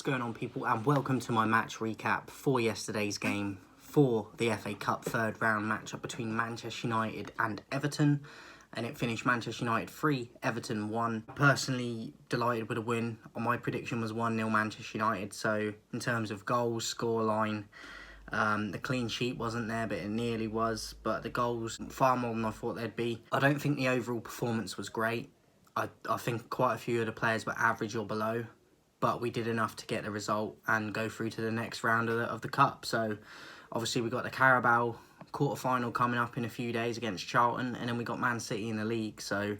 What's going on, people, and welcome to my match recap for yesterday's game for the FA Cup third round matchup between Manchester United and Everton, and it finished Manchester United 3, Everton 1. Personally delighted with a win. My prediction was 1-0 Manchester United, so in terms of goals, scoreline, the clean sheet wasn't there, but it nearly was, but the goals far more than I thought they'd be. I don't think the overall performance was great. I think quite a few of the players were average or below, but we did enough to get the result and go through to the next round of the Cup. So obviously we got the Carabao quarter-final coming up in a few days against Charlton, and then we got Man City in the league, so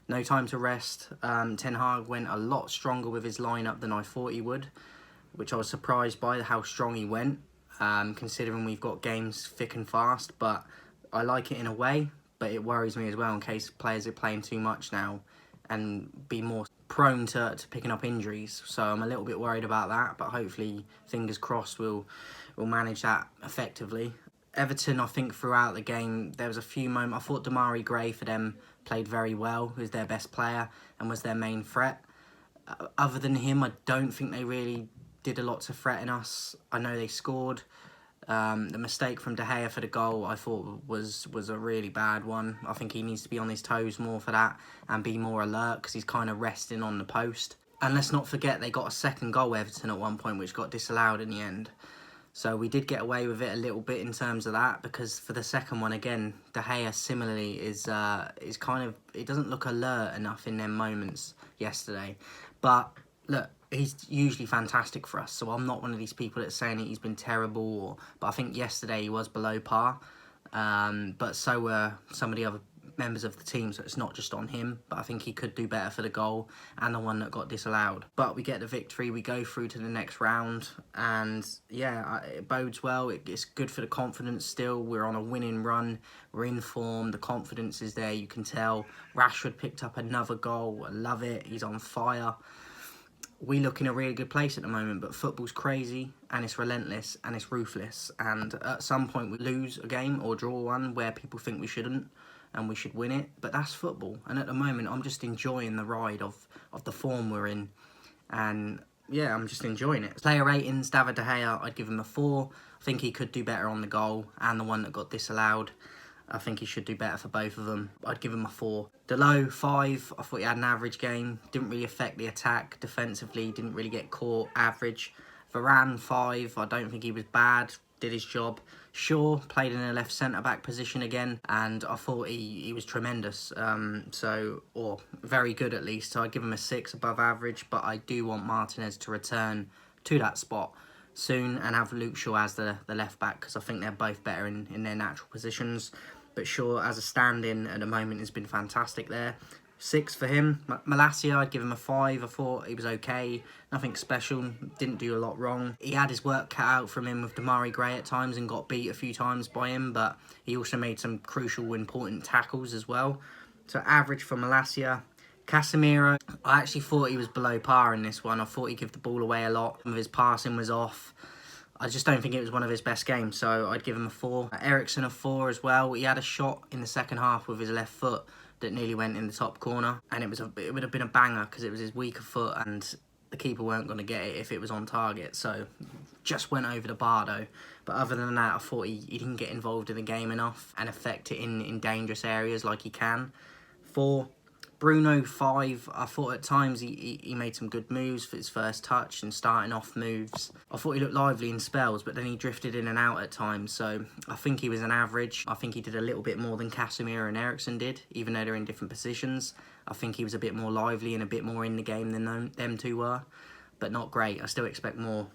no time to rest. Ten Hag went a lot stronger with his lineup than I thought he would, which I was surprised by how strong he went, considering we've got games thick and fast. But I like it in a way, but it worries me as well in case players are playing too much now and be more prone to picking up injuries. So I'm a little bit worried about that, but hopefully, fingers crossed, we'll manage that effectively. Everton, I think throughout the game, there was a few moments. I thought Damari Gray for them played very well, who was their best player and was their main threat. Other than him, I don't think they really did a lot to threaten us. I know they scored. The mistake from De Gea for the goal, I thought was a really bad one. I think he needs to be on his toes more for that and be more alert, because he's kind of resting on the post. And let's not forget, they got a second goal, Everton, at one point, which got disallowed in the end. So we did get away with it a little bit in terms of that, because for the second one, again, De Gea similarly is kind of, it doesn't look alert enough in them moments yesterday. But look, he's usually fantastic for us, so I'm not one of these people that's saying that he's been terrible. But I think yesterday he was below par, but so were some of the other members of the team, so it's not just on him. But I think he could do better for the goal and the one that got disallowed. But we get the victory, we go through to the next round, and yeah, it bodes well. It's good for the confidence still. We're on a winning run, we're in form, the confidence is there, you can tell. Rashford picked up another goal, I love it, he's on fire. We look in a really good place at the moment, but football's crazy and it's relentless and it's ruthless, and at some point we lose a game or draw one where people think we shouldn't and we should win it, but that's football. And at the moment I'm just enjoying the ride of the form we're in, and yeah, I'm just enjoying it. Player ratings, David De Gea, I'd give him a 4. I think he could do better on the goal and the one that got disallowed. I think he should do better for both of them. I'd give him a 4. Delo, 5. I thought he had an average game. Didn't really affect the attack defensively. Didn't really get caught. Average. Varane, 5. I don't think he was bad. Did his job. Shaw played in a left centre-back position again, and I thought he was tremendous. Or very good at least. So I'd give him a 6, above average. But I do want Martinez to return to that spot soon and have Luke Shaw as the left-back, because I think they're both better in their natural positions. But Shaw, as a stand-in at the moment, has been fantastic there. 6 for him. Malacia, I'd give him a 5. I thought he was okay. Nothing special. Didn't do a lot wrong. He had his work cut out from him with Damari Gray at times and got beat a few times by him, but he also made some crucial, important tackles as well. So average for Malacia. Casemiro, I actually thought he was below par in this one. I thought he'd give the ball away a lot. Some of his passing was off. I just don't think it was one of his best games, so I'd give him a 4. Eriksen, a 4 as well. He had a shot in the second half with his left foot that nearly went in the top corner, and it would have been a banger because it was his weaker foot and the keeper weren't going to get it if it was on target, so just went over the bar though. But other than that, I thought he didn't get involved in the game enough and affect it in dangerous areas like he can. 4. Bruno, 5. I thought at times he made some good moves for his first touch and starting off moves. I thought he looked lively in spells, but then he drifted in and out at times, so I think he was an average. I think he did a little bit more than Casemiro and Eriksen did, even though they're in different positions. I think he was a bit more lively and a bit more in the game than them two were, but not great. I still expect more,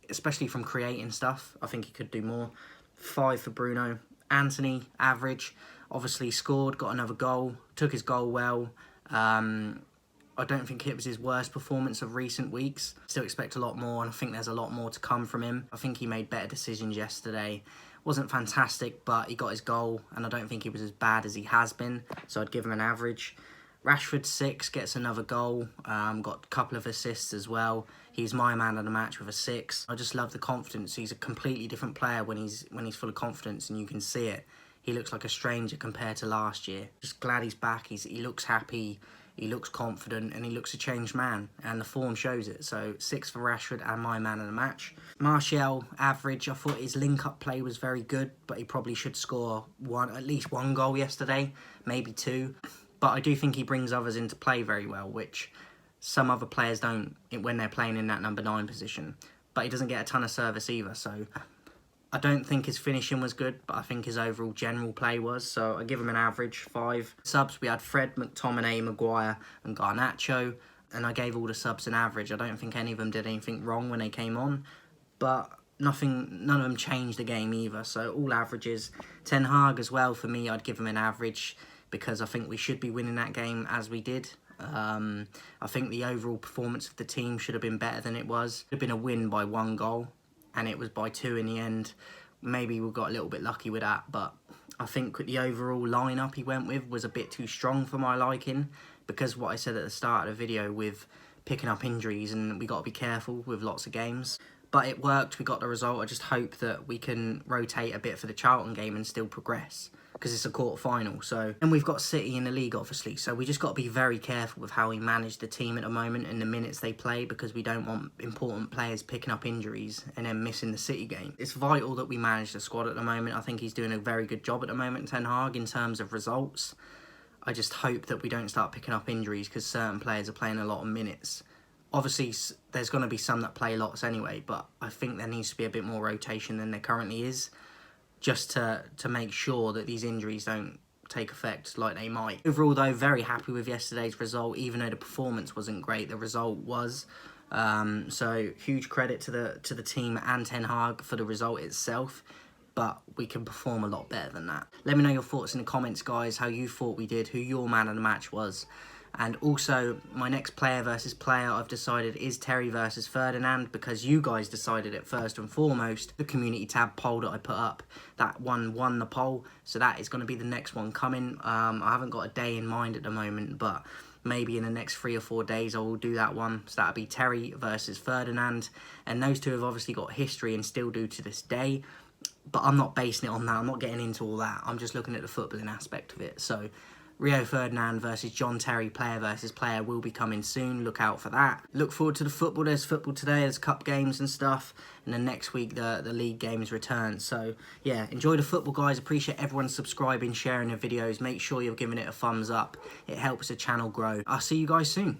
especially from creating stuff. I think he could do more. 5 for Bruno. Anthony, average. Obviously scored, got another goal, took his goal well. I don't think it was his worst performance of recent weeks. Still expect a lot more, and I think there's a lot more to come from him. I think he made better decisions yesterday. Wasn't fantastic, but he got his goal, and I don't think he was as bad as he has been, so I'd give him an average. Rashford, 6, gets another goal, got a couple of assists as well. He's my man of the match with a 6. I just love the confidence. He's a completely different player when he's full of confidence, and you can see it. He looks like a stranger compared to last year. Just glad he's back. He looks happy. he looks confident and he looks a changed man, and the form shows it. So 6 for Rashford and my man of the match. Martial, average. I thought his link-up play was very good, but he probably should score at least one goal yesterday, maybe 2. But I do think he brings others into play very well, which some other players don't when they're playing in that number 9 position. But he doesn't get a ton of service either, so I don't think his finishing was good, but I think his overall general play was, so I give him an average 5. Subs, we had Fred, McTominay, Maguire and Garnacho, and I gave all the subs an average. I don't think any of them did anything wrong when they came on, but none of them changed the game either, so all averages. Ten Hag as well, for me, I'd give him an average, because I think we should be winning that game as we did. I think the overall performance of the team should have been better than it was. It would have been a win by 1 goal. And it was by 2 in the end. Maybe we got a little bit lucky with that, but I think the overall lineup he went with was a bit too strong for my liking, because what I said at the start of the video with picking up injuries, and we got to be careful with lots of games. But it worked, we got the result. I just hope that we can rotate a bit for the Charlton game and still progress, because it's a quarter-final. So, and we've got City in the league, obviously, so we just got to be very careful with how we manage the team at the moment and the minutes they play, because we don't want important players picking up injuries and then missing the City game. It's vital that we manage the squad at the moment. I think he's doing a very good job at the moment, Ten Hag, in terms of results. I just hope that we don't start picking up injuries, because certain players are playing a lot of minutes. Obviously, there's going to be some that play lots anyway, but I think there needs to be a bit more rotation than there currently is, just to make sure that these injuries don't take effect like they might. Overall, though, very happy with yesterday's result. Even though the performance wasn't great, the result was. So huge credit to the team and Ten Hag for the result itself. But we can perform a lot better than that. Let me know your thoughts in the comments, guys, how you thought we did, who your man of the match was. And also, my next player versus player I've decided is Terry versus Ferdinand, because you guys decided it first and foremost. The community tab poll that I put up, that one won the poll, so that is going to be the next one coming. I haven't got a day in mind at the moment, but maybe in the next 3 or 4 days I will do that one. So that'll be Terry versus Ferdinand, and those two have obviously got history and still do to this day. But I'm not basing it on that. I'm not getting into all that. I'm just looking at the footballing aspect of it. So Rio Ferdinand versus John Terry, player versus player, will be coming soon. Look out for that. Look forward to the football. There's football today. There's cup games and stuff. And then next week, the league games return. So, yeah, enjoy the football, guys. Appreciate everyone subscribing, sharing the videos. Make sure you're giving it a thumbs up. It helps the channel grow. I'll see you guys soon.